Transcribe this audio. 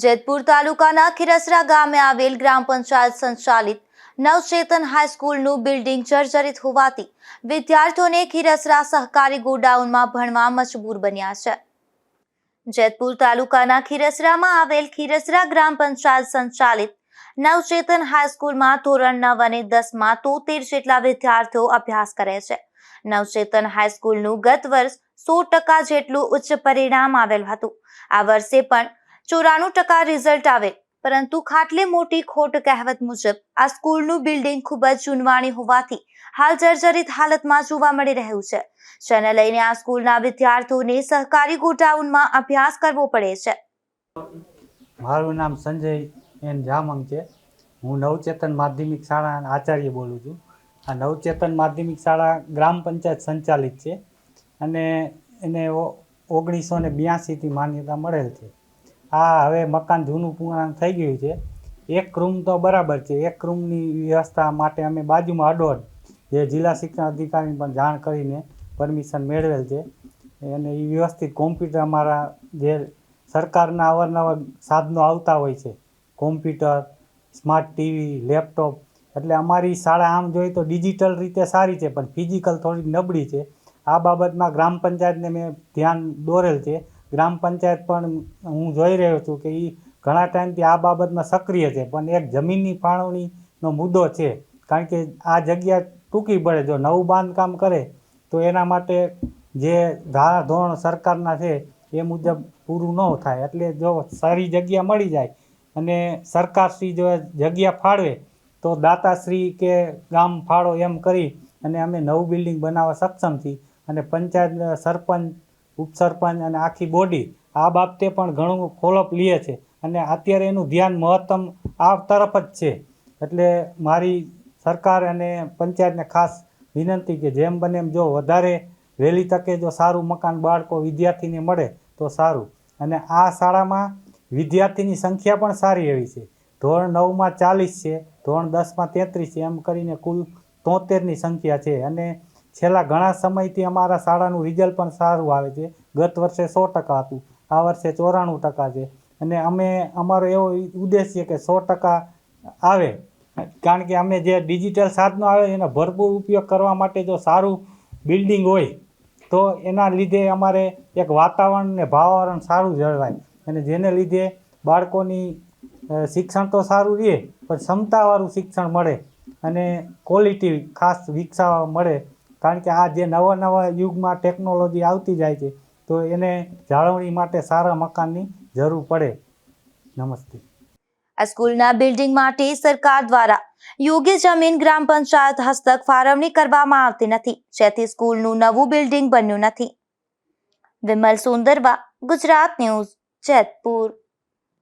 જેતપુર તાલુકાના ખીરસરા ગામે આવેલ ગ્રામ પંચાયત સંચાલિત નવચેતન હાઈસ્કૂલનું બિલ્ડિંગ જર્જરિત હોવાથી વિદ્યાર્થીઓને ખીરસરા સહકારી ગોડાઉનમાં ભણવા મજબૂર બન્યા છે। જેતપુર તાલુકાના ખીરસરામાં આવેલ ખીરસરા ગ્રામ પંચાયત સંચાલિત નવચેતન હાઈસ્કૂલમાં ધોરણ 9 અને 10માં 73 જેટલા વિદ્યાર્થીઓ અભ્યાસ કરે છે। નવચેતન હાઈસ્કૂલનું ગત વર્ષ 100% જેટલું ઉચ્ચ પરિણામ આવેલ હતું। આ વર્ષે પણ 94% રિઝલ્ટ આવેલ, પરંતુ ખાટલી મોટી ખોટ કહેવત મુજબ આ સ્કૂલનું બિલ્ડિંગ ખૂબ જ જૂનવાણી હોવાથી હાલ જર્જરિત હાલતમાં જોવા મળી રહ્યું છે, જેને લઈને આ સ્કૂલના વિદ્યાર્થીઓને સહકારી ગોડાઉનમાં અભ્યાસ કરવો પડે છે। મારું નામ સંજય એન જામંગ છે। હું નવચેતન માધ્યમિક શાળાના આચાર્ય બોલું છું। આ નવચેતન માધ્યમિક શાળા ગ્રામ પંચાયત સંચાલિત છે અને એને 1982થી માન્યતા મળેલ છે। આ હવે મકાન જૂનું પુરાણ થઈ ગયું છે। એક રૂમ તો બરાબર છે, એક રૂમની વ્યવસ્થા માટે અમે બાજુમાં અડોડ જે જિલ્લા શિક્ષણ અધિકારીને પણ જાણ કરીને પરમિશન મેળવેલ છે અને એ વ્યવસ્થિત કોમ્પ્યુટર અમારા જે સરકારના અવારનવાર સાધનો આવતા હોય છે, કોમ્પ્યુટર, સ્માર્ટ ટીવી, લેપટોપ, એટલે અમારી શાળા આમ જોઈએ તો ડિજિટલ રીતે સારી છે પણ ફિઝિકલ થોડી નબળી છે। આ બાબતમાં ગ્રામ પંચાયતને મેં ધ્યાન દોરેલ છે। ગ્રામ પંચાયત પણ હું જોઈ રહ્યો છું કે એ ઘણા ટાઈમથી આ બાબતમાં સક્રિય છે, પણ એક જમીનની ફાળવણીનો મુદ્દો છે, કારણ કે આ જગ્યા ટૂંકી પડે। જો નવું બાંધકામ કરે તો એના માટે જે ધારા ધોરણ સરકારના છે એ મુજબ પૂરું ન થાય, એટલે જો સારી જગ્યા મળી જાય અને સરકારશ્રી જો જગ્યા ફાળવે તો દાતાશ્રી કે ગામ ફાળો એમ કરી અને અમે નવું બિલ્ડિંગ બનાવવા સક્ષમ છીએ અને પંચાયત સરપંચ, ઉપસરપંચ અને આખી બોડી આ બાબતે પણ ઘણું ફોલોઅપ લે છે અને અત્યારે એનું ધ્યાન મહત્તમ આ તરફ જ છે। એટલે મારી સરકાર અને પંચાયતને ખાસ વિનંતી કે જેમ બને એમ જો વધારે વહેલી તકે જો સારું મકાન બાળકો વિદ્યાર્થીને મળે તો સારું। અને આ શાળામાં વિદ્યાર્થીની સંખ્યા પણ સારી એવી છે। ધોરણ 9માં 40 છે, ધોરણ 10માં 33 છે, એમ કરીને કુલ 73ની સંખ્યા છે અને છેલ્લા ઘણા સમયથી અમારા શાળાનું રિઝલ્ટ પણ સારું આવે છે। ગત વર્ષે 100% હતું, આ વર્ષે 94% છે અને અમે અમારો એવો ઉદ્દેશ્ય કે 100% આવે, કારણ કે અમે જે ડિજિટલ સાધનો આવે એનો ભરપૂર ઉપયોગ કરવા માટે જો સારું બિલ્ડિંગ હોય તો એના લીધે અમારે એક વાતાવરણ ને ભાવાવરણ સારું જળવાય અને જેને લીધે બાળકોની શિક્ષણ તો સારું રહે પણ ક્ષમતાવાળું શિક્ષણ મળે અને ક્વોલિટી ખાસ વિકસાવવા મળે, કારણ કે આ જે નવા યુગમાં ટેકનોલોજી આવતી જાય છે તો એને જાળવણી માટે સારા મકાનની જરૂર પડે। નમસ્તે। આ સ્કૂલના બિલ્ડિંગ માટે સરકાર દ્વારા યોગ્ય જમીન ગ્રામ પંચાયત હસ્તક ફાળવણી કરવામાં આવતી નથી, જેથી સ્કૂલનું નવું બિલ્ડિંગ બન્યું નથી। વિમલ સુંદરવા, ગુજરાત ન્યૂઝ, જેતપુર।